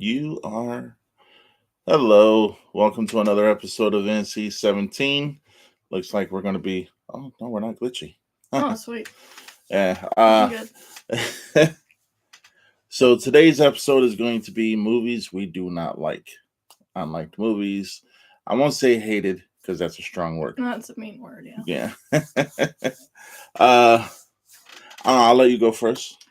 You are. Hello. Welcome to another episode of NC-17. Looks like we're going to be. Oh, no, we're not glitchy. Oh, sweet. Yeah. Looking good. So today's episode is going to be movies we do not like. Unliked movies. I won't say hated because that's a strong word. That's a mean word, yeah. Yeah. I'll let you go first.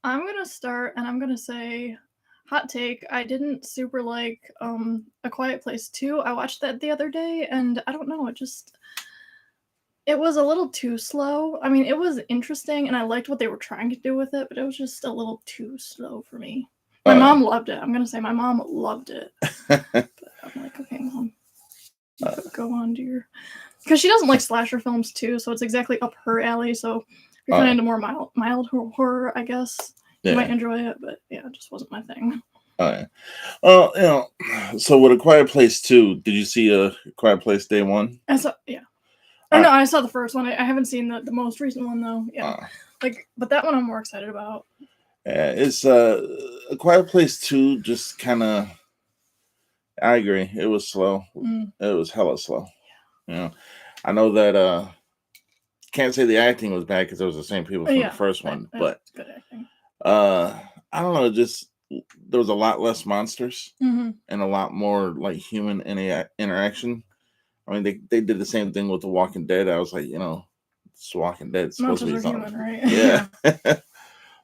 I'm going to start and I'm going to say hot take. I didn't super like A Quiet Place 2. I watched that the other day and I don't know, it was a little too slow. I mean, it was interesting and I liked what they were trying to do with it, but it was just a little too slow for me. My mom loved it. I'm going to say my mom loved it. But I'm like, okay, Mom, go on, dear. Because she doesn't like slasher films too, so it's exactly up her alley. So if you're kind of into more mild horror, I guess you might enjoy it. But yeah, it just wasn't my thing. Well, so with A Quiet Place 2, did you see A Quiet Place Day 1? I saw, yeah. Or no, I saw the first one. I haven't seen the most recent one though. Yeah, but that one I'm more excited about. Yeah, it's A Quiet Place 2. Just kind of, I agree. It was slow. It was hella slow. Yeah, I know that. Can't say the acting was bad because it was the same people from the first one, but good acting. I don't know. Just there was a lot less monsters and a lot more like human interaction. I mean, they did the same thing with The Walking Dead. I was like, it's Walking Dead. It's supposed to be something, human, right? Yeah.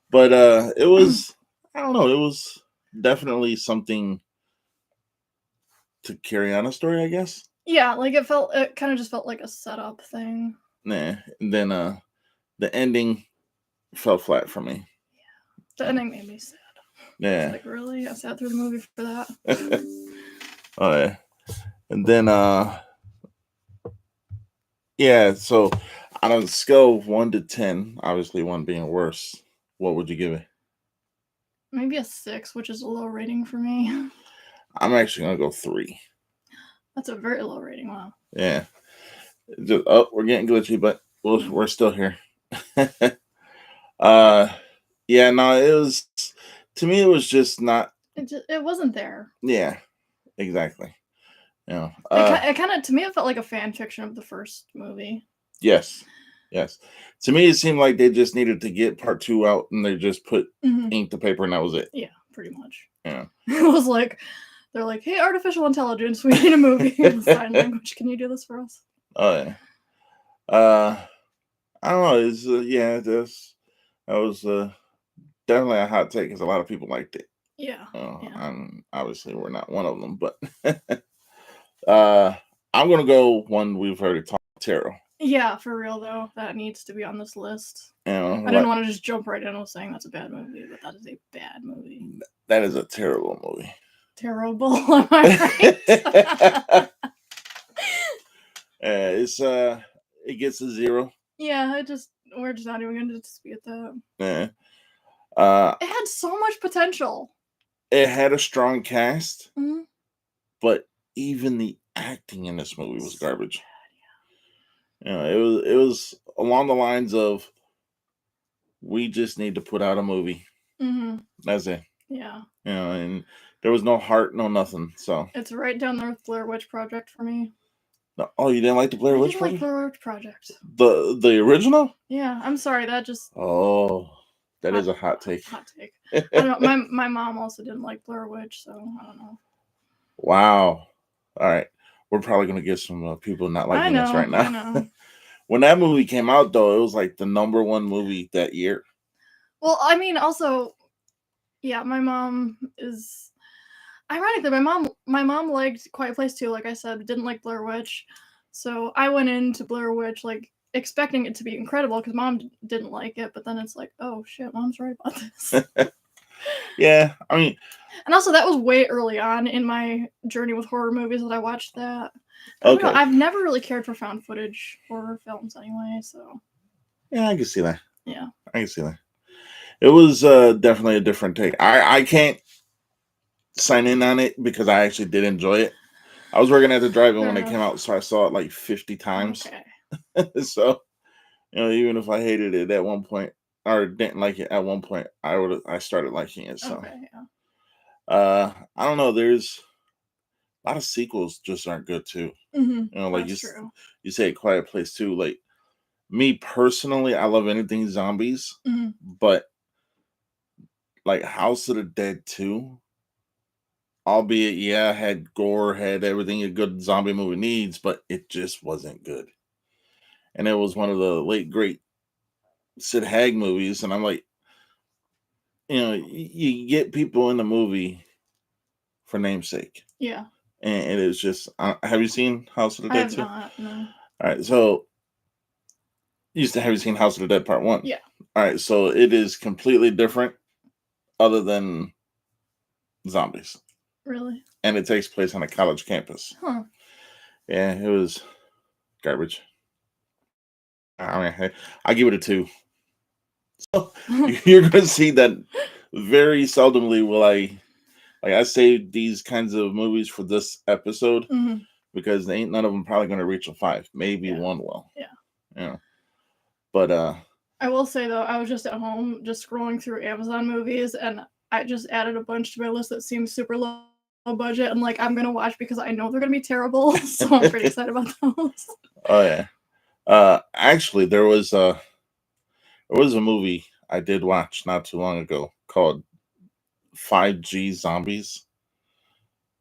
But it was, I don't know, it was definitely something to carry on a story, I guess. Yeah, like it kind of just felt like a setup thing. Nah, and then the ending fell flat for me. Yeah, the ending made me sad. Yeah, like really, I sat through the movie for that. Oh yeah, and then yeah. So on a scale of 1 to 10, obviously 1 being worse, what would you give it? Maybe a 6, which is a low rating for me. I'm actually gonna go 3. That's a very low rating. Wow. Yeah. Just, we're getting glitchy, but we're still here. Yeah, no, it was, to me, it was just not. It wasn't there. Yeah, exactly. Yeah. It kind of, to me, it felt like a fan fiction of the first movie. Yes. To me, it seemed like they just needed to get part 2 out, and they just put ink to paper, and that was it. Yeah, pretty much. Yeah. It was like, they're like, hey, artificial intelligence, we need a movie in sign language. Can you do this for us? Oh yeah. I don't know. It's that was definitely a hot take because a lot of people liked it. Yeah. Obviously we're not one of them, but I'm gonna go one we've already talked. Tarot. Yeah, for real though, that needs to be on this list. I Like, didn't want to just jump right in with saying that's a bad movie, but that is a bad movie. That is a terrible movie. Terrible, am I right? It's it gets a 0. Yeah, we're just not even going to dispute that. Yeah. It had so much potential. It had a strong cast, but even the acting in this movie was garbage. It was along the lines of, we just need to put out a movie. That's it. Yeah. And there was no heart, no nothing. So it's right down there with Blair Witch Project for me. No, oh, you didn't like the Blair Witch Project? Like Blair Witch Project. The original? Yeah, I'm sorry. That just. Oh, that is a hot take. Hot take. I don't know. My mom also didn't like Blair Witch, so I don't know. Wow. All right, we're probably gonna get some people not liking us right now. I know. When that movie came out, though, it was like the #1 movie that year. Well, I mean, also, yeah, my mom is. Ironically, my mom liked Quiet Place 2, like I said, didn't like Blair Witch. So I went into Blair Witch like expecting it to be incredible because Mom didn't like it, but then it's like, oh shit, Mom's right about this. Yeah, I mean, and also that was way early on in my journey with horror movies that I watched that. Okay. I've never really cared for found footage horror films anyway, so. Yeah, I can see that. Yeah, I can see that. It was definitely a different take. I can't sign in on it because I actually did enjoy it. I was working at the drive-in when it came out, so I saw it like 50 times. Okay. So, even if I hated it at one point or didn't like it at one point, I started liking it. So, okay, I don't know. There's a lot of sequels just aren't good too. Like That's true. you say, Quiet Place too. Like me personally, I love anything zombies, Mhm. but like House of the Dead 2, albeit yeah, had gore, had everything a good zombie movie needs, but it just wasn't good. And it was one of the late great Sid Haig movies, and I'm like, you get people in the movie for namesake, Yeah. and it is just. Have you seen House of the I Dead have 2? not, no. All right, so have you seen House of the Dead Part 1? Yeah. All right, so it is completely different, other than zombies, Really? and it takes place on a college campus. Huh. Yeah, it was garbage. I mean, hey, I give it a 2. You're gonna see that very seldomly will I saved these kinds of movies for this episode Mhm. because ain't none of them probably gonna reach a 5. Maybe Yeah. one will. Yeah. Yeah. But I will say though, I was just at home just scrolling through Amazon movies and I just added a bunch to my list that seems super low budget and like I'm gonna watch because I know they're gonna be terrible. So I'm pretty excited about those. oh yeah. Actually there was a movie I did watch not too long ago called 5G Zombies.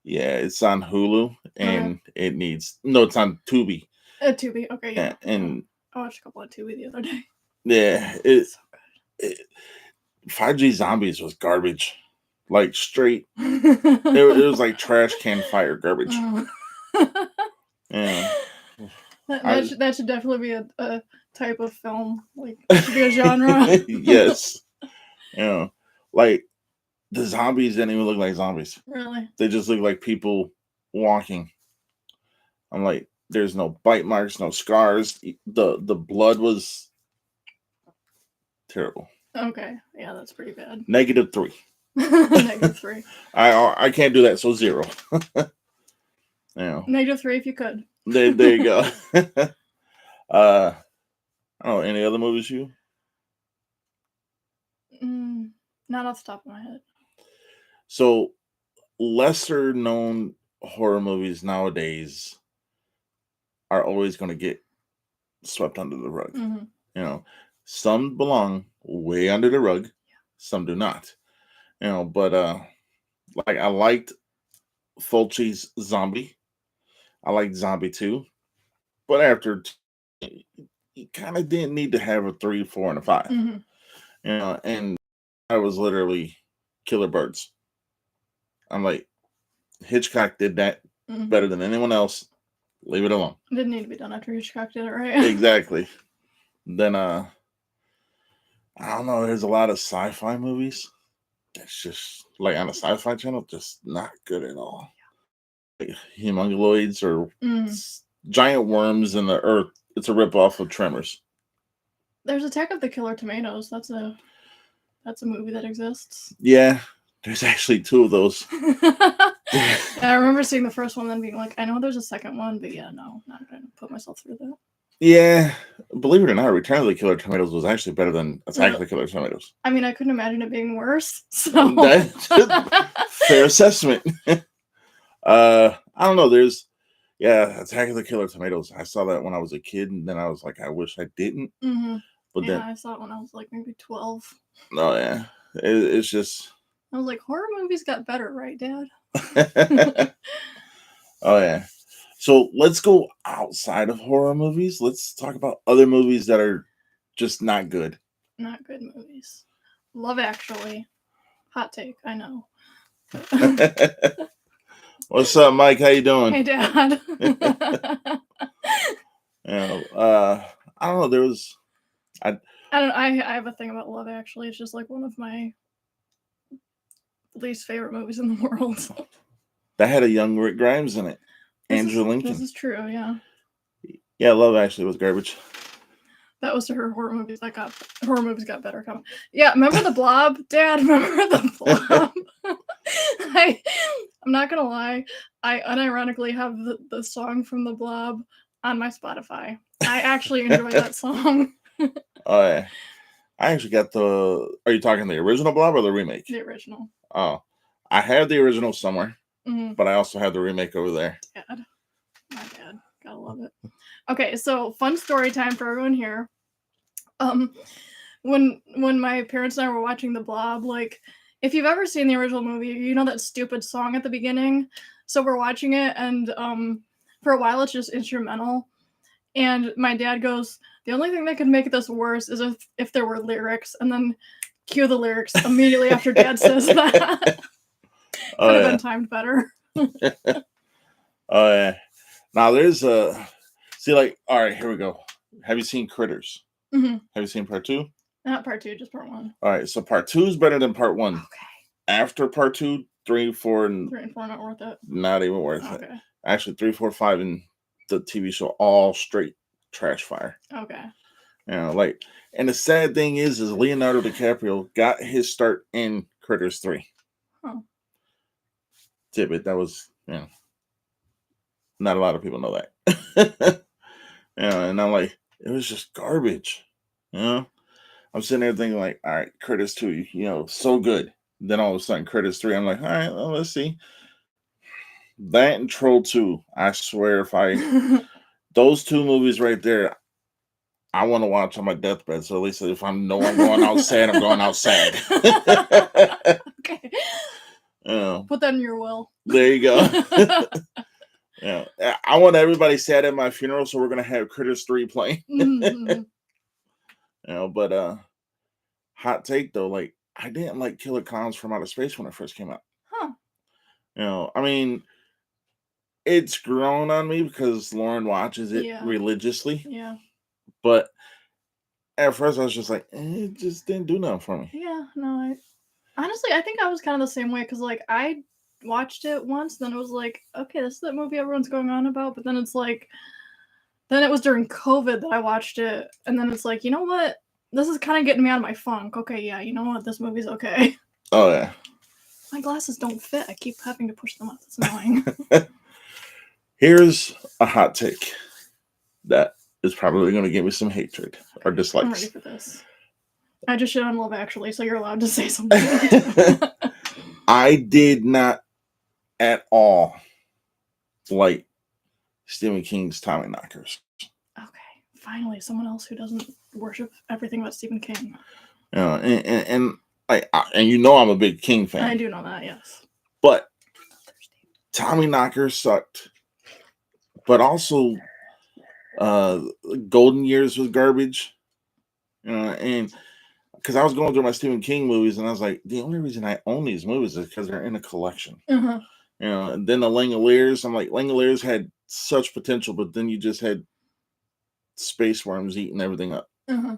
Yeah, it's on Hulu Okay. and it needs no, it's on Tubi. Tubi. Okay, yeah. And I watched a couple on Tubi the other day. yeah, So it 5G Zombies was garbage. Like straight it was good. like trash can fire garbage. Oh. Yeah. That I should definitely be a type of film. Like it should be a genre. yes. Like the zombies didn't even look like zombies. Really? They just look like people walking. I'm like, there's no bite marks, no scars. The blood was terrible. Okay. Yeah, that's pretty bad. -3. -3. I can't do that, so 0. Yeah. -3 if you could. There you go. I don't know, any other movies you? Not off the top of my head. So lesser known horror movies nowadays are always going to get swept under the rug. Mhm. You know, some belong way under the rug, some do not. But like I liked Fulci's Zombie. I liked Zombie 2, but after you kind of didn't need to have a 3, 4, and a 5. Mhm. And I was literally killer birds. I'm like, Hitchcock did that Mhm. better than anyone else. Leave it alone. Didn't need to be done after Hitchcock did it, right? Exactly. Then I don't know, there's a lot of sci-fi movies that's just like on the sci-fi channel, just not good at all. Like humongoloids or Mhm. giant worms in the earth. It's a ripoff of Tremors. There's Attack of the Killer Tomatoes. That's a movie that exists. Yeah, there's actually 2 of those. I remember seeing the first one, then being like, I know there's a second one, but yeah, no, not gonna put myself through that. Yeah, believe it or not, Return of the Killer Tomatoes was actually better than Attack of the Killer Tomatoes. I mean, I couldn't imagine it being worse. So Fair assessment. I don't know. Attack of the Killer Tomatoes. I saw that when I was a kid, and then I was like, I wish I didn't. Mm-hmm. But yeah, then I saw it when I was like maybe 12. Oh yeah, it's just. I was like, horror movies got better, right, Dad? Oh yeah. So let's go outside of horror movies. Let's talk about other movies that are just not good. Not good movies. Love Actually. Hot take, I know. What's up, Mike? How you doing? Hey, Dad. I don't know. There was. I don't know. I have a thing about Love Actually. It's just like one of my least favorite movies in the world. That had a young Rick Grimes in it. Andrew Lincoln. This is true, yeah. Yeah, Love Actually was garbage. That was to her horror movies got better coming. Yeah, remember The Blob, Dad? Remember The Blob? I'm not gonna lie. I unironically have the song from The Blob on my Spotify. I actually enjoy that song. Oh yeah. I actually got the. Are you talking the original Blob or the remake? The original. Oh, I have the original somewhere, Mhm. but I also have the remake over there. Dad. My dad. Gotta love it. Okay, so fun story time for everyone here. When my parents and I were watching The Blob, like, if you've ever seen the original movie, you know that stupid song at the beginning. So we're watching it, and for a while it's just instrumental. And my dad goes, "The only thing that could make this worse is if there were lyrics." And then cue the lyrics immediately after Dad says that. Oh Could have yeah. been timed better. Oh yeah. Now there's a see like all right, here we go. Have you seen Critters? hmm Have you seen part 2? Not part 2, just part 1. All right, so part 2 is better than part 1. Okay. After part 2, 3, 4, and 3 and 4 not worth it. not even worth it. Okay. Actually, 3, 4, 5, and the TV show all straight trash fire. Okay. You know, like, and the sad thing is Leonardo DiCaprio got his start in Critters 3. Huh. Tidbit, that was, not a lot of people know that. And I'm like, it was just garbage. You know, I'm sitting there thinking like, all right, Critters 2, so good. Then all of a sudden, Critters 3, I'm like, all right, well, let's see. That and Troll 2, I swear, those 2 movies right there, I want to watch on my deathbed. So at least if I'm going out sad, I'm going out sad. Okay. Yeah. Put that in your will. There you go. Yeah, I want everybody sad at my funeral, so we're gonna have Critters 3 playing. Mhm. But hot take though, like I didn't like Killer Clowns from Outer Space when it first came out. Huh. I mean, it's grown on me because Lauren watches it Yeah. religiously. Yeah. But at first, I was just like, it just didn't do nothing for me. Yeah. No, honestly, I think I was kind of the same way because, like, I watched it once, then it was like, okay, this is that movie everyone's going on about, but then it's like, then it was during COVID that I watched it, and then it's like, you know what? This is kind of getting me out of my funk. Okay, yeah, you know what? This movie's okay. Oh yeah. My glasses don't fit. I keep having to push them up. It's annoying. Here's a hot take that is probably going to give me some hatred or dislikes. I'm ready for this. I just shit on Love Actually, so you're allowed to say something. I did not at all like Stephen King's Tommy Knockers. Okay, finally, someone else who doesn't worship everything but Stephen King. And I'm a big King fan. I do know that, yes. But Tommy Knockers sucked. But also, Golden Years was garbage. And because I was going through my Stephen King movies, and I was like, the only reason I own these movies is because they're in a collection. Uh-huh. And then the Langoliers, I'm like, Langoliers had such potential, but then you just had space worms eating everything up. Uh-huh.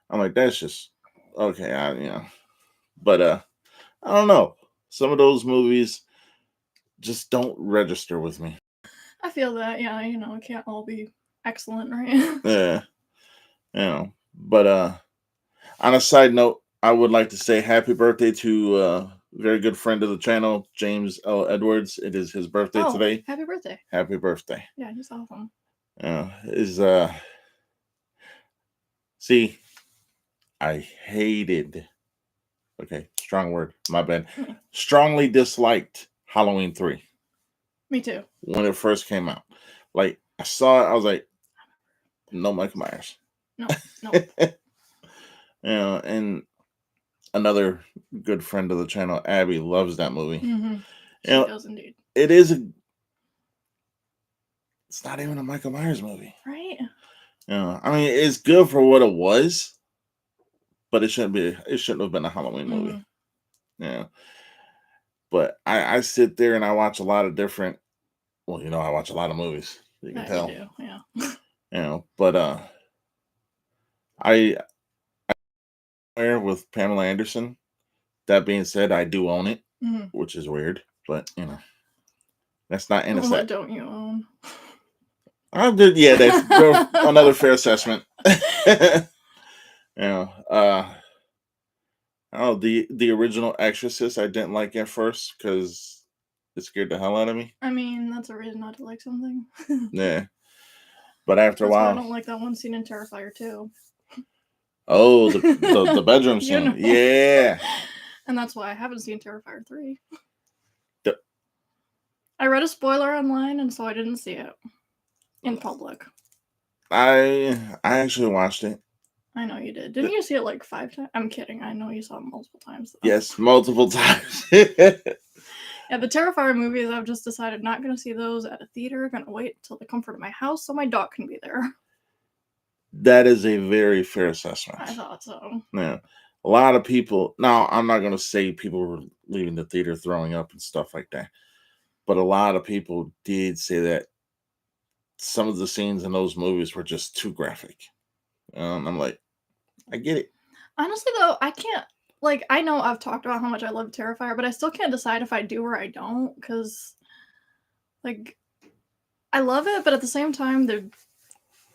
I'm like, that's just okay. But I don't know. Some of those movies just don't register with me. I feel that, yeah, it can't all be excellent, right? Yeah. But on a side note, I would like to say happy birthday to a very good friend of the channel, James L. Edwards. It is his birthday today. Happy birthday. Happy birthday. Yeah, he's awesome. See, I hated, okay, strong word, my bad. Strongly disliked Halloween 3. Me too. When it first came out. Like, I saw it, I was like, no Michael Myers. No. And another good friend of the channel, Abby, loves that movie. Mm-hmm. She does indeed. It's not even a Michael Myers movie. Right? I mean, it's good for what it was, but it shouldn't have been a Halloween movie. Mm-hmm. Yeah. But I sit there and I watch a lot of different, I watch a lot of movies. You can tell. You do, yeah. But I with Pamela Anderson. That being said, I do own it, which is weird, but that's not innocent. What don't you own? I did, yeah. That's another fair assessment. The original Exorcist I didn't like at first because it scared the hell out of me. I mean, that's a reason not to like something. Yeah, but after a while, I don't like that one scene in Terrifier 2. Oh, the bedroom scene. Yeah. And that's why I haven't seen Terrifier 3. I read a spoiler online, and so I didn't see it in public. I actually watched it. I know you did. Didn't you see it like 5 times? I'm kidding. I know you saw it multiple times. Though. Yes, multiple times. Yeah, the Terrifier movies, I've just decided not going to see those at a theater. Going to wait till they come to my house so my dog can be there. That is a very fair assessment. I thought so. Yeah. A lot of people, now I'm not going to say people were leaving the theater throwing up and stuff like that, but a lot of people did say that some of the scenes in those movies were just too graphic. I'm like, I get it. Honestly, though, I can't. Like, I know I've talked about how much I love Terrifier, but I still can't decide if I do or I don't, because, like, I love it, but at the same time,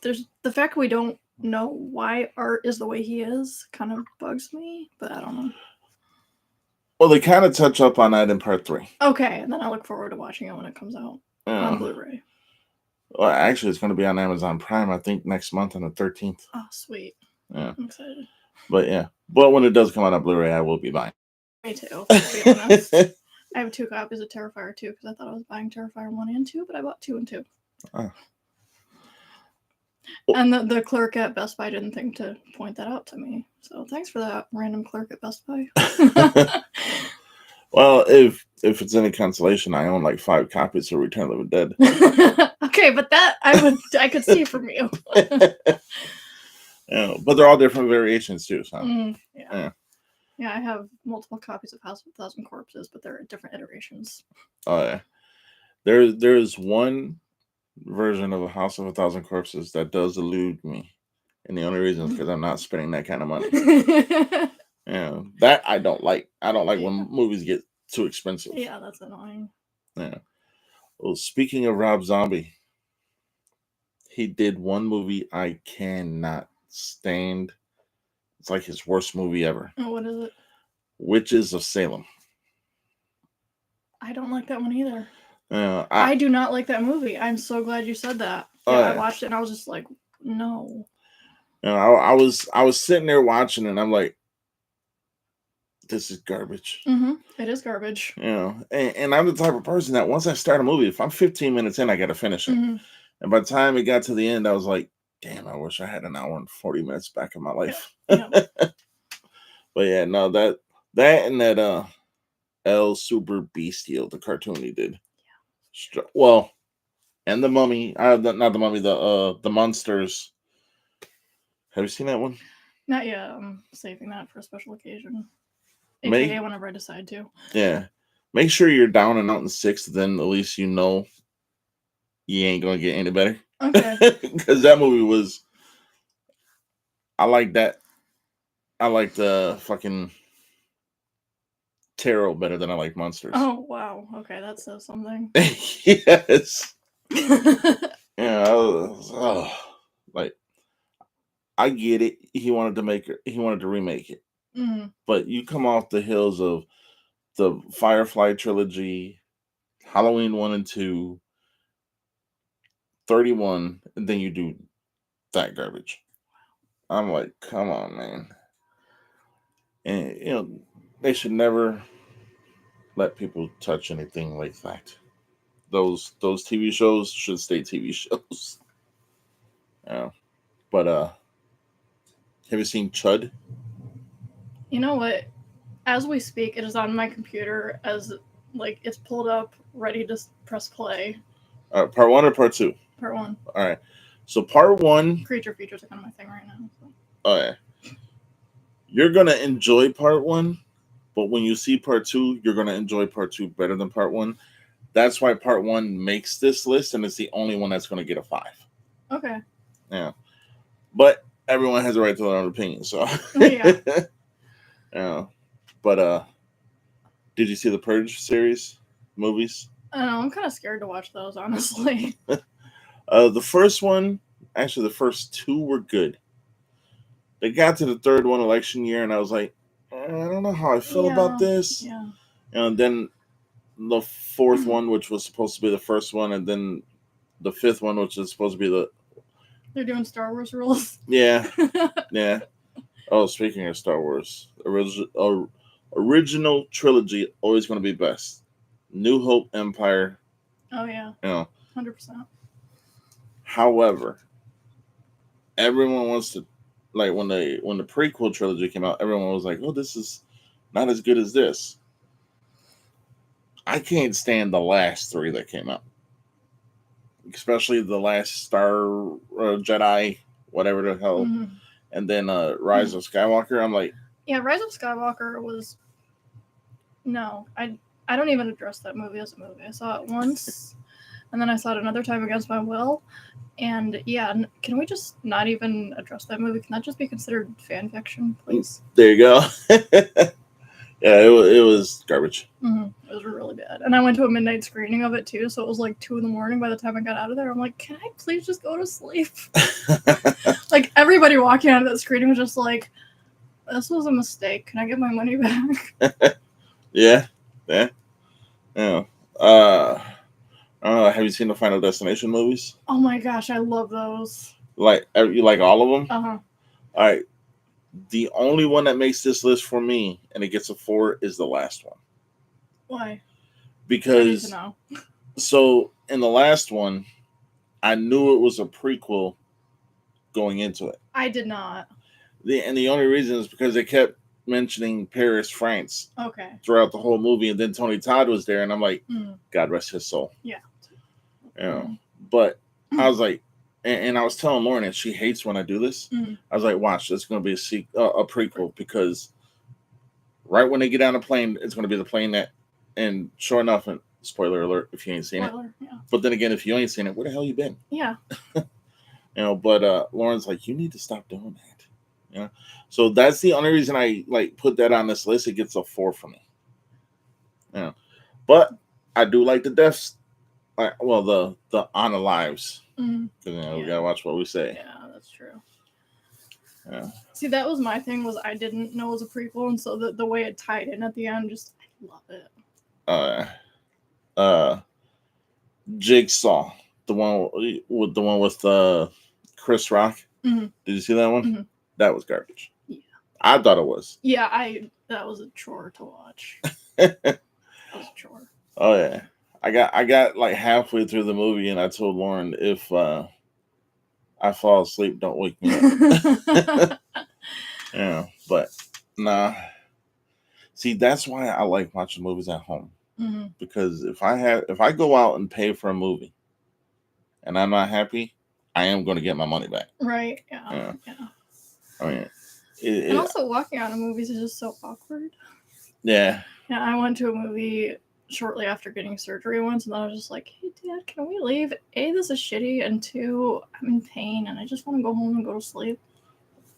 there's the fact we don't know why Art is the way he is kind of bugs me, but I don't know. Well, they kind of touch up on that in part 3. Okay, and then I look forward to watching it when it comes out on Blu-ray. Well, actually, it's going to be on Amazon Prime, I think, next month on the 13th. Oh, sweet. Yeah. I'm excited. But yeah. But when it does come out on Blu-ray, I will be buying. Me too, to be honest. I have 2 copies of Terrifier 2 because I thought I was buying Terrifier 1 and 2, but I bought 2 and 2. Oh. And the clerk at Best Buy didn't think to point that out to me. So thanks for that, random clerk at Best Buy. Well, if it's any consolation, I own like 5 copies of Return of the Dead. Okay, but that I could see from you. Yeah, but they're all different variations too. So yeah, I have multiple copies of House of a Thousand Corpses, but they're different iterations. Oh yeah, there's one version of a House of a Thousand Corpses that does elude me, and the only reason is because I'm not spending that kind of money. Yeah, that I don't like. I don't like when movies get too expensive. Yeah, that's annoying. Yeah. Well, speaking of Rob Zombie, he did one movie I cannot stand. It's like his worst movie ever. Oh, what is it? Witches of Salem. I don't like that one either. I do not like that movie. I'm so glad you said that. Yeah, I watched it and I was just like, no. I was sitting there watching it and I'm like, this is garbage. It is garbage. And I'm the type of person that once I start a movie, if I'm 15 minutes in, I got to finish it. And by the time it got to the end, I was like, damn, I wish I had an hour and 40 minutes back in my life. Yeah. But yeah, no, that and that El Super Bestial, the cartoon he did. Yeah. Well, and the Mummy, not the Mummy, the Monsters. Have you seen that one? Not yet. I'm saving that for a special occasion. AKA whenever I decide to. Yeah. Make sure you're down and out in 6th, then at least you know you ain't gonna get any better. Okay. Because that movie was, I like that. I like the fucking Tarot better than I like Monsters. Oh wow. Okay, that says something. Yes. Yeah. Like, I get it. He wanted to remake it. But you come off the hills of the Firefly trilogy, Halloween 1 and 2, 31, and then you do that garbage. I'm like, come on, man. And they should never let people touch anything like that. Those TV shows should stay TV shows. Yeah. But have you seen Chud? You know what? As we speak, it is on my computer as like it's pulled up, ready to press play. Part 1 or part 2? Part 1. All right. So part 1. Creature features are kind of my thing right now. So. Oh yeah. You're gonna enjoy part 1, but when you see part 2, you're gonna enjoy part 2 better than part 1. That's why part 1 makes this list, and it's the only one that's gonna get a 5. Okay. Yeah. But everyone has a right to their own opinion, so yeah. Yeah. But did you see the Purge series movies? I don't know, I'm kind of scared to watch those, honestly. The first one, actually the first 2 were good. They got to the third one election year, and I was like, I don't know how I feel about this. Yeah. And then the fourth one, which was supposed to be the first one, and then the 5th one, which is supposed to be the... They're doing Star Wars rules. Yeah. Yeah. Oh, speaking of Star Wars, original trilogy always going to be best. New Hope, Empire, Oh yeah, You know. 100%. However, everyone wants to like when the prequel trilogy came out, everyone was like, "Oh, this is not as good as this." I can't stand the last three that came out, especially the last Star Jedi, whatever the hell, and then Rise of Skywalker. I'm like, yeah, Rise of Skywalker was no, I don't even address that movie as a movie. I saw it once, and then I saw it another time against my will. And yeah, can we just not even address that movie? Can that just be considered fan fiction, please? There you go. Yeah, it was garbage. It was really bad. And I went to a midnight screening of it too, so it was like 2 a.m. by the time I got out of there. I'm like, can I please just go to sleep? Like, everybody walking out of that screening was just like, this was a mistake. Can I get my money back? Yeah. Have you seen the Final Destination movies? Oh my gosh, I love those. Like, you like all of them? Uh-huh. All right. The only one that makes this list for me, and it gets a 4, is the last one. Why? Because I need to know. So in the last one, I knew it was a prequel going into it. I did not. And the only reason is because they kept mentioning Paris, France. Okay. Throughout the whole movie, and then Tony Todd was there, and I'm like, God rest his soul. Yeah. You know, but I was like, and I was telling Lauren, and she hates when I do this. I was like, watch, this is going to be a prequel, because right when they get on the plane, it's going to be the plane that, and sure enough, and spoiler alert if you ain't seen it. Yeah. But then again, if you ain't seen it, where the hell you been? Yeah. But Lauren's like, you need to stop doing that. You know, so that's the only reason I like put that on this list. It gets a 4 for me. Yeah, but I do like the deaths. Well, the honor lives. Because we gotta watch what we say. Yeah, that's true. Yeah. See, that was my thing, was I didn't know it was a prequel, and so the way it tied in at the end, just, I love it. Jigsaw, the one with Chris Rock. Did you see that one? That was garbage. Yeah, I thought it was. Yeah, that was a chore to watch. That was a chore. Oh yeah, I got like halfway through the movie, and I told Lauren, if I fall asleep, don't wake me up. Yeah, but nah. See, that's why I like watching movies at home. Because if I go out and pay for a movie, and I'm not happy, I am going to get my money back. Right? Yeah. I mean, and also walking out of movies is just so awkward. Yeah. Yeah, I went to a movie shortly after getting surgery once, and I was just like, hey, Dad, can we leave? A, this is shitty, and 2, I'm in pain, and I just want to go home and go to sleep.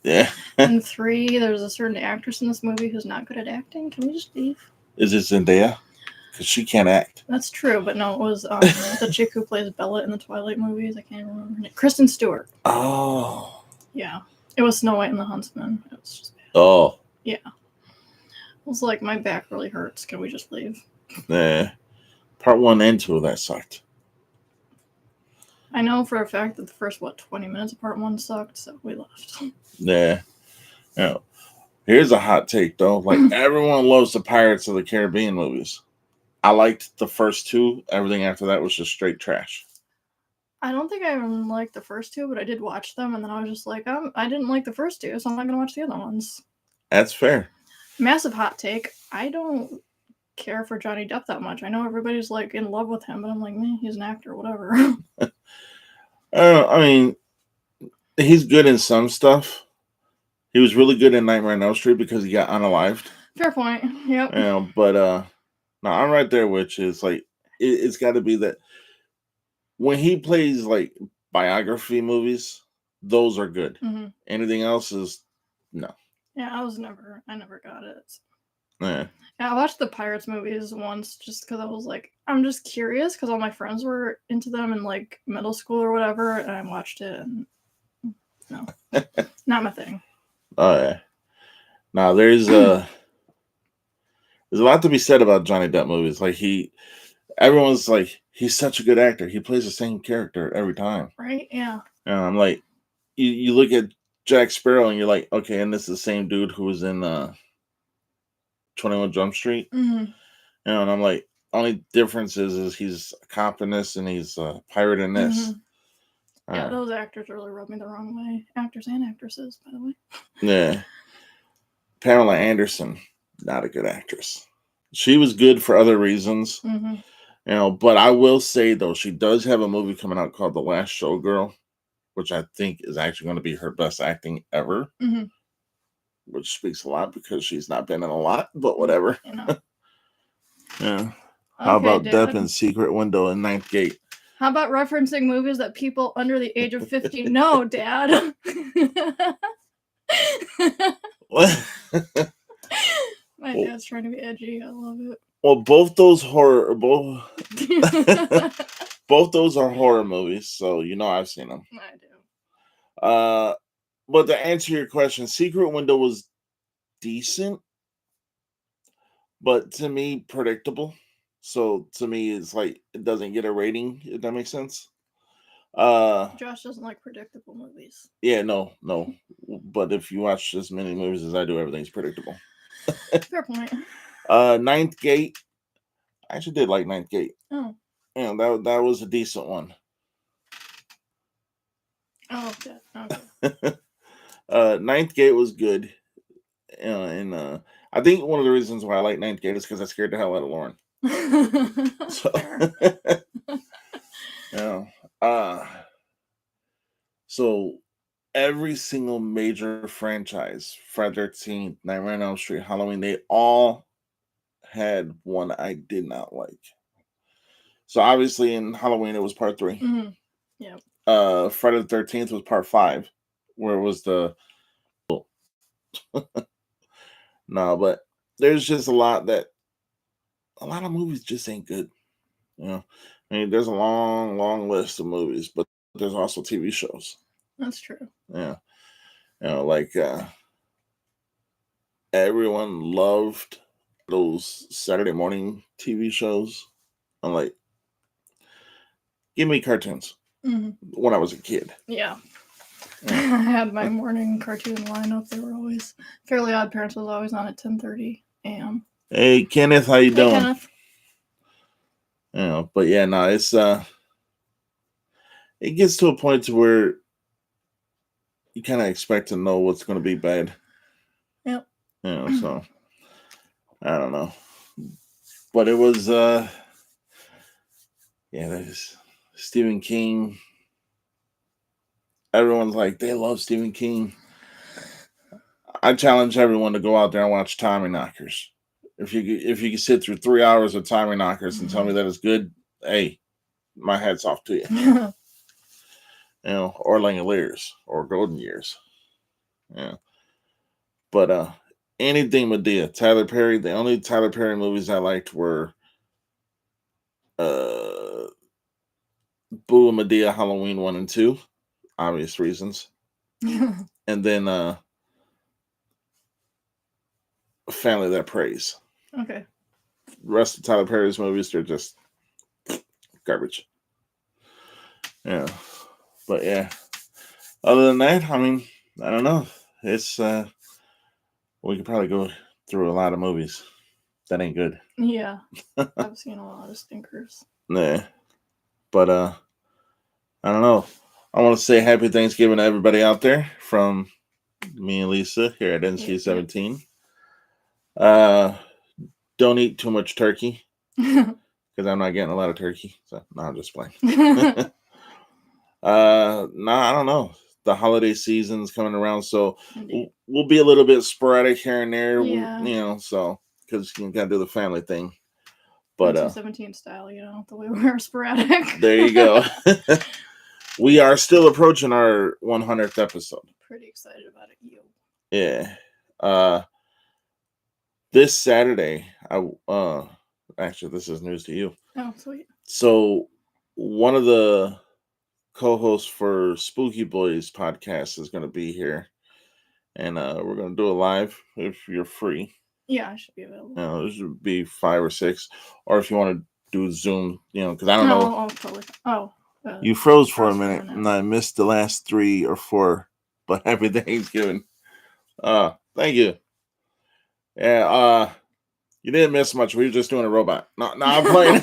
Yeah. And 3, there's a certain actress in this movie who's not good at acting. Can we just leave? Is it Zendaya? Because she can't act. That's true, but no, it was the chick who plays Bella in the Twilight movies. I can't remember her name. Kristen Stewart. Oh. Yeah. It was Snow White and the Huntsman. It was just bad. Oh. Yeah. I was like, my back really hurts. Can we just leave? Yeah. Part 1 and 2 of that sucked. I know for a fact that the first 20 minutes of part 1 sucked, so we left. Yeah. Here's a hot take though. Like, everyone loves the Pirates of the Caribbean movies. I liked the first 2. Everything after that was just straight trash. I don't think I even liked the first 2, but I did watch them, and then I was just like, I didn't like the first 2, so I'm not gonna watch the other ones. That's fair. Massive hot take. I don't care for Johnny Depp that much. I know everybody's like in love with him, but I'm like, man, he's an actor, whatever. I mean, he's good in some stuff. He was really good in Nightmare on Elm Street because he got unalived. Fair point. Yep. But no, I'm right there, which is like it's got to be that when he plays like biography movies, those are good. Anything else is no. Yeah, I never got it. Yeah, I watched the Pirates movies once just because I was like, I'm just curious because all my friends were into them in like middle school or whatever, and I watched it, and no, not my thing. Oh yeah. Now there's a lot to be said about Johnny Depp movies. Like everyone's like, he's such a good actor. He plays the same character every time. Right? Yeah. And I'm like, you look at Jack Sparrow and you're like, okay, and this is the same dude who was in 21 Jump Street. And I'm like, Only difference is he's a cop in this and he's a pirate in this. Yeah, those actors really rub me the wrong way. Actors and actresses, by the way. Yeah. Pamela Anderson, not a good actress. She was good for other reasons, but I will say though, she does have a movie coming out called The Last Showgirl, which I think is actually going to be her best acting ever, which speaks a lot because she's not been in a lot, but whatever. Yeah. How about Depp and Secret Window and Ninth Gate? How about referencing movies that people under the age of 50 know, Dad? What? My dad's trying to be edgy. I love it. Well, both those are horror movies, so I've seen them. I do. But to answer your question, Secret Window was decent, but to me, predictable. So to me, it's like it doesn't get a rating, if that makes sense. Josh doesn't like predictable movies. Yeah, no. But if you watch as many movies as I do, everything's predictable. Fair point. Ninth Gate. I actually did like Ninth Gate. Oh. Yeah, that was a decent one. Oh, okay. Ninth Gate was good. And I think one of the reasons why I like Ninth Gate is because I scared the hell out of Lauren. So, so every single major franchise, Friday the 13th, Nightmare on Elm Street, Halloween, they all had one I did not like. So obviously in Halloween it was part 3. Yeah. Friday the 13th was part 5, where it was the no, but there's just a lot of movies just ain't good. I mean, there's a long list of movies, but there's also TV shows. That's true. Yeah. Like everyone loved those Saturday morning TV shows. I'm like, give me cartoons. When I was a kid. Yeah. I had my morning cartoon lineup. They were always Fairly Odd Parents was always on at 10:30 a.m. Hey Kenneth, how you doing? Kenneth. But yeah, no, it's it gets to a point to where you kind of expect to know what's going to be bad. Yep. So I don't know, but it was there's Stephen King. Everyone's like, they love Stephen King. I challenge everyone to go out there and watch Tommy Knockers. If you can sit through 3 hours of Tommy Knockers and tell me that it's good, hey, my hat's off to you. Or Langoliers or Golden Years. Yeah. But anything Medea, Tyler Perry, the only Tyler Perry movies I liked were Boo and Medea, Halloween 1 and 2, obvious reasons. And then Family That Prays. Okay. The rest of Tyler Perry's movies, they're just garbage. Yeah. But yeah. Other than that, I mean, I don't know. It's we could probably go through a lot of movies. That ain't good. Yeah. I've seen a lot of stinkers. Nah. But I don't know. I want to say happy Thanksgiving to everybody out there from me and Lisa here at NC-17. Don't eat too much turkey because I'm not getting a lot of turkey. So no, I'm just playing. No, I don't know. The holiday season's coming around, so we'll be a little bit sporadic here and there. Yeah. So because you gotta do the family thing. But NC-17 style, the way we're sporadic. There you go. We are still approaching our 100th episode. Pretty excited about it, you. Yeah. This Saturday, actually this is news to you. Oh, sweet. So one of the co-hosts for Spooky Boys podcast is going to be here, and we're going to do a live if you're free. Yeah, I should be available. It should be 5 or 6, or if you want to do Zoom, because I don't know. Oh, totally. Oh. You froze for a minute, and I missed the last 3 or 4, but happy Thanksgiving. Thank you. Yeah, You didn't miss much. We were just doing a robot. No, I'm playing.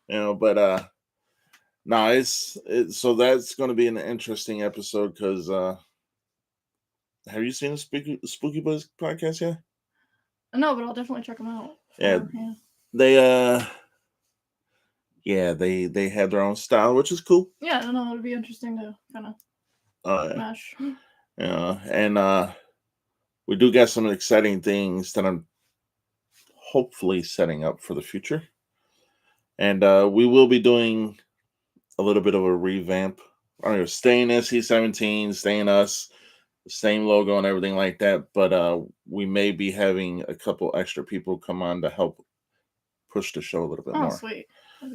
But no, it's so that's going to be an interesting episode because have you seen the Spooky Buzz podcast yet? No, but I'll definitely check them out. Yeah, they have their own style, which is cool. Yeah, I don't know. It'd be interesting to kind of mesh. And we do got some exciting things that I'm hopefully setting up for the future. And we will be doing a little bit of a revamp. Staying NC-17, staying us, same logo and everything like that. But we may be having a couple extra people come on to help push the show a little bit more. Sweet.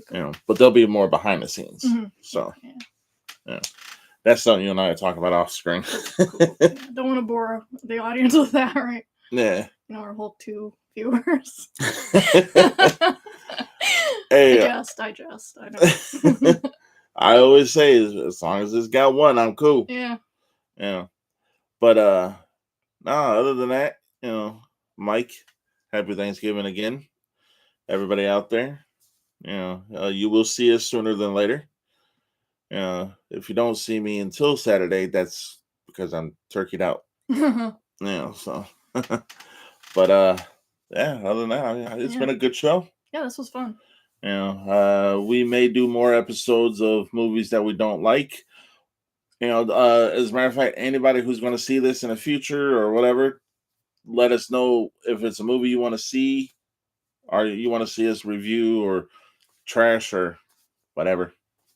Cool. But they'll be more behind the scenes. Mm-hmm. So, that's something you and I are talking about off screen. Cool. Don't want to bore the audience with that, right? Yeah. Our whole 2 viewers. Hey, I know. I always say, as long as it's got one, I'm cool. Yeah. But no, other than that, Mike, happy Thanksgiving again. Everybody out there, you will see us sooner than later. If you don't see me until Saturday, that's because I'm turkeyed out. So. But other than that, it's been a good show. Yeah, this was fun. We may do more episodes of movies that we don't like. As a matter of fact, anybody who's going to see this in the future or whatever, let us know if it's a movie you want to see, or you want to see us review or trash or whatever,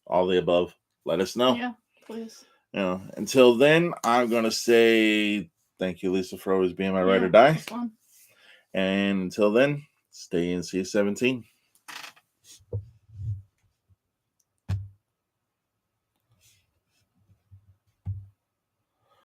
all the above. Let us know. Yeah, please. Until then, I'm going to say thank you, Lisa, for always being my ride or die. Fun. And until then, stay NC-17.